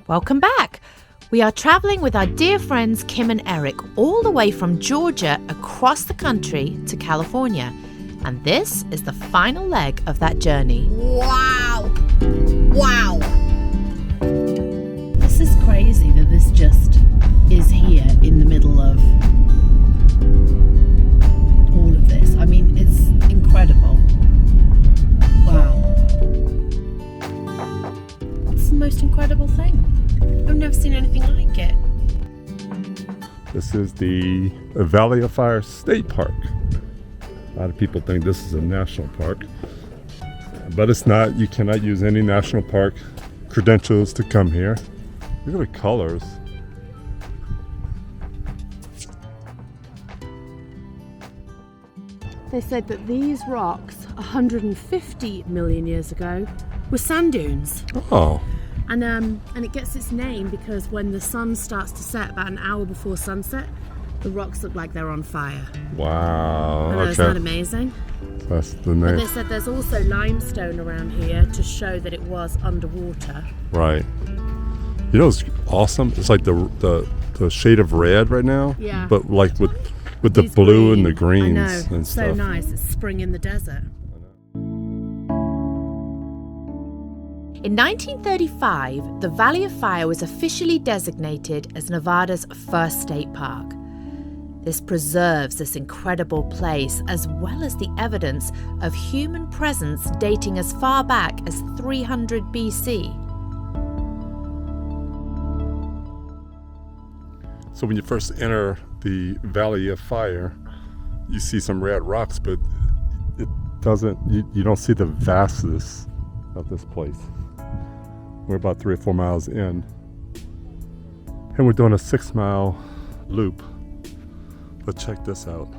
Welcome back. We are traveling with our dear friends Kim and Eric all the way from Georgia across the country to California. And this is the final leg of that journey. Wow! Wow! This is crazy that this just is here in the middle of all of this. I mean, it's incredible. Wow. It's the most incredible thing. I've never seen anything like it. This is the Valley of Fire State Park. A lot of people think this is a national park, but it's not. You cannot use any national park credentials to come here. Look at the colors. They said that these rocks, 150 million years ago, were sand dunes. Oh. And it gets its name because when the sun starts to set about an hour before sunset, the rocks look like they're on fire. Wow. I know, isn't that amazing? That's the name. But they said there's also limestone around here to show that it was underwater. Right. You know, it's awesome. It's like the shade of red right now. Yeah. But like with the These blue green. and the greens I know. and So stuff. nice. It's spring in the desert. In 1935, the Valley of Fire was officially designated as Nevada's first state park. This preserves this incredible place as well as the evidence of human presence dating as far back as 300 BC. So when you first enter the Valley of Fire, you see some red rocks, but it doesn't. You don't see the vastness of this place. We're about 3 or 4 miles in, and we're doing a 6-mile loop. But check this out.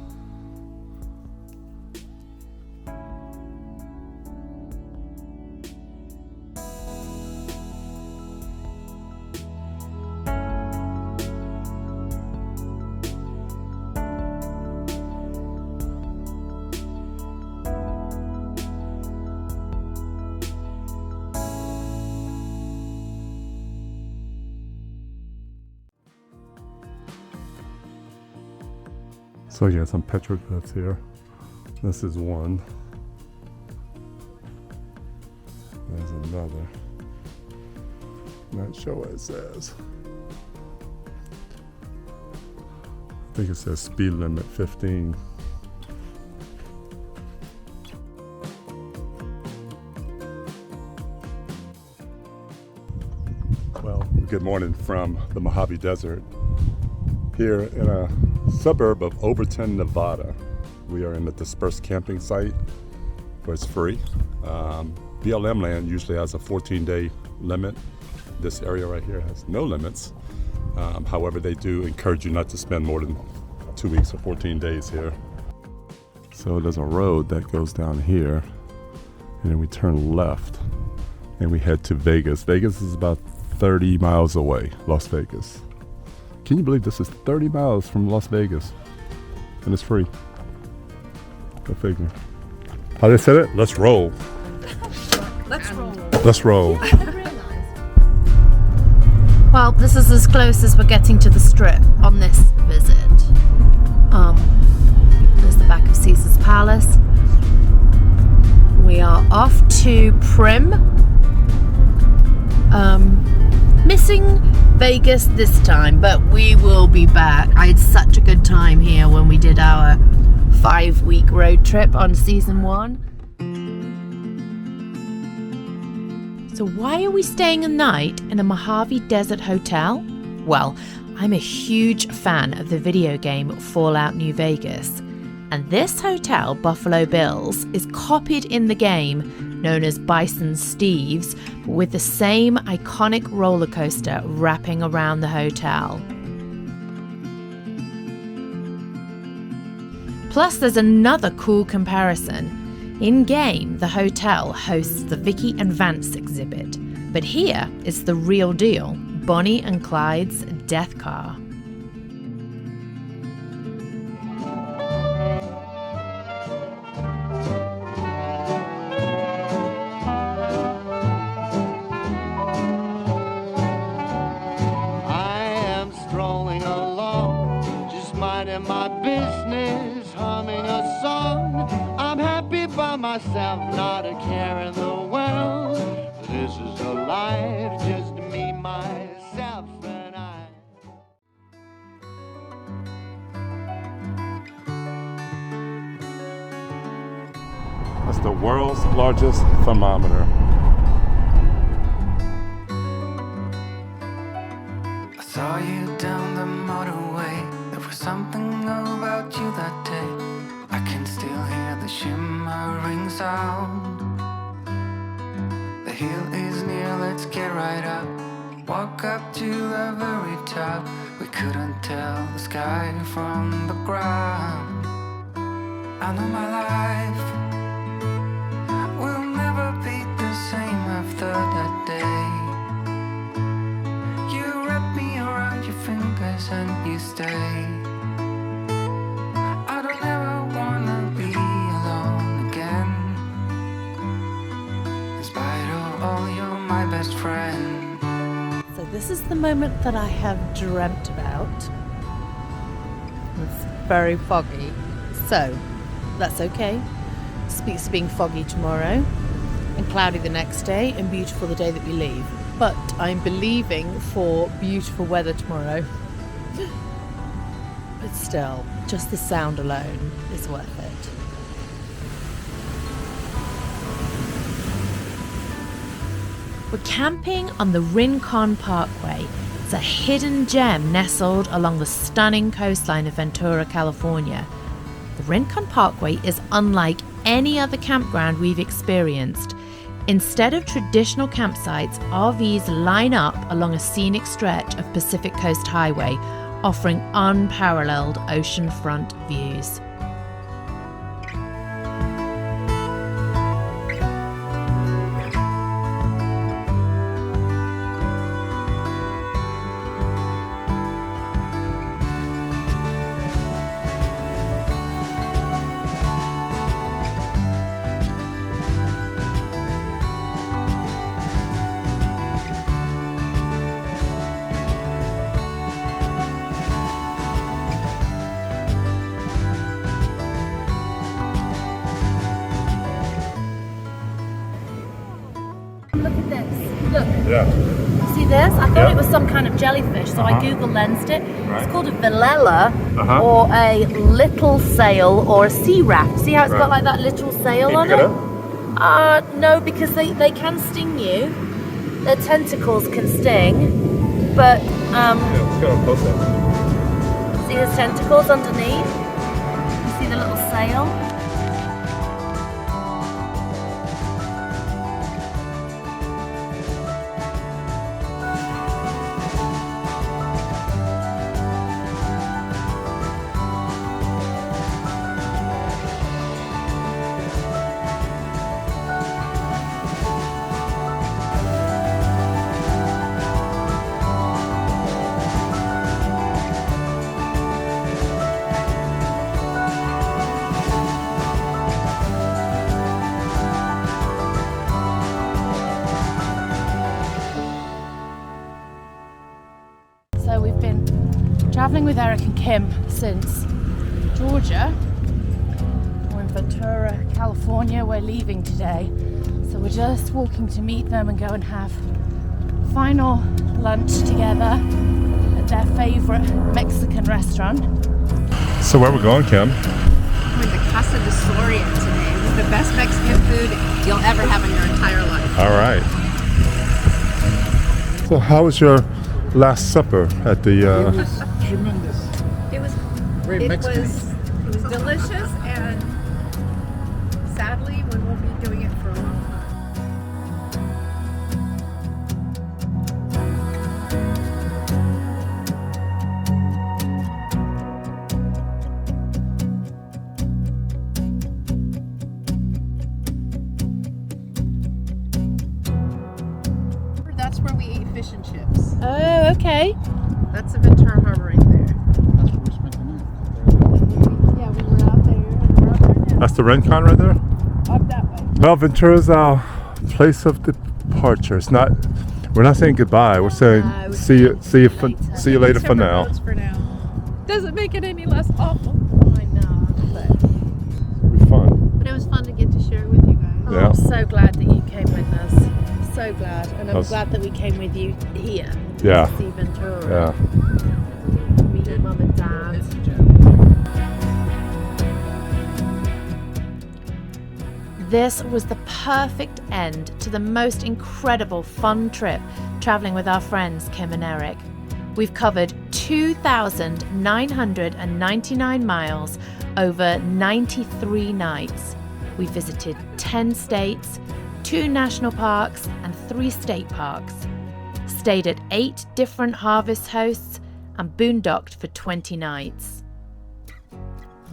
So yeah, some petroglyphs here. This is one. There's another. Not sure what it says. I think it says speed limit 15. Well, good morning from the Mojave Desert. Here in a suburb of Overton, Nevada. We are in a dispersed camping site where it's free. BLM land usually has a 14-day limit. This area right here has no limits. However, they do encourage you not to spend more than 2 weeks or 14 days here. So there's a road that goes down here, and then we turn left and we head to Vegas. Vegas is about 30 miles away, Las Vegas. Can you believe this is 30 miles from Las Vegas? And it's free. Go figure. How they said it? Let's roll. Let's roll. Let's roll. Well, this is as close as we're getting to the Strip on this visit. There's the back of Caesar's Palace. We are off to Prim. Missing Vegas this time, but we will be back. I had such a good time here when we did our 5-week road trip on season 1. So why are we staying a night in a Mojave Desert hotel? Well, I'm a huge fan of the video game Fallout New Vegas, and this hotel, Buffalo Bill's, is copied in the game, known as Bison Steve's, but with the same iconic roller coaster wrapping around the hotel. Plus, there's another cool comparison. In-game, the hotel hosts the Vicky and Vance exhibit, but here it's the real deal, Bonnie and Clyde's death car. myself, not a care in the world. This is a life, just me, myself, and I. That's the world's largest thermometer. I saw you down the motorway. There was something about you that day. I can still hear the shimmering sound. The hill is near, let's get right up. Walk up to the very top. We couldn't tell the sky from the ground. I know my life will never be the same after that day. You wrap me around your fingers and you stay. I don't ever wanna be alone again. In spite of all, you're my best friend. So this is the moment that I have dreamt about. It's very foggy. So that's okay. Speaks to being foggy tomorrow and cloudy the next day and beautiful the day that we leave. But I'm believing for beautiful weather tomorrow. But still, just the sound alone is worth it. We're camping on the Rincon Parkway. It's a hidden gem nestled along the stunning coastline of Ventura, California. The Rincon Parkway is unlike any other campground we've experienced. Instead of traditional campsites, RVs line up along a scenic stretch of Pacific Coast Highway, offering unparalleled oceanfront views. Look at this. Look. Yeah. See this? I thought Yeah. it was some kind of jellyfish, so I Google lensed it. Right. It's called a velella Uh-huh. or a little sail or a sea raft. See how it's Right. got like that little sail Can on you pick it? it up? No, because they can sting you. Their tentacles can sting, but Yeah, let's go close up. see his tentacles underneath? You see the little sail? So we've been traveling with Eric and Kim since Georgia. We're in Ventura, California. We're leaving today. So we're just walking to meet them and go and have final lunch together at their favorite Mexican restaurant. So where we going, Kim? We're in the Casa de Soria today. It's the best Mexican food you'll ever have in your entire life. All right. So how was your Last Supper at the? It was tremendous. It was Very Mexican. it was delicious, and sadly we won't be doing it for a long time. That's where we ate fish and chips. Oh, okay. That's the Ventura Harbor right there. That's where we spent the night. Yeah, we were out there, and we're out there now. That's the Rincon right there. Up that way. Well, Ventura's our place of departure. It's not. We're not saying goodbye. We're saying see you later for now. Roads for now. Doesn't make it any less awful. I know, but It'll be fun. But it was fun to get to share it with you guys. Oh, Yeah. I'm so glad that you came with us. So glad. And I'm That's- glad that we came with you here. Yeah. To see Ventura. Yeah. Meet your mum and dad. This was the perfect end to the most incredible fun trip traveling with our friends Kim and Eric. We've covered 2,999 miles over 93 nights. We visited 10 states, 2 national parks, and 3 state parks. Stayed at 8 different harvest hosts and boondocked for 20 nights.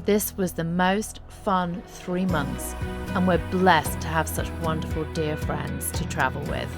This was the most fun 3 months, and we're blessed to have such wonderful dear friends to travel with.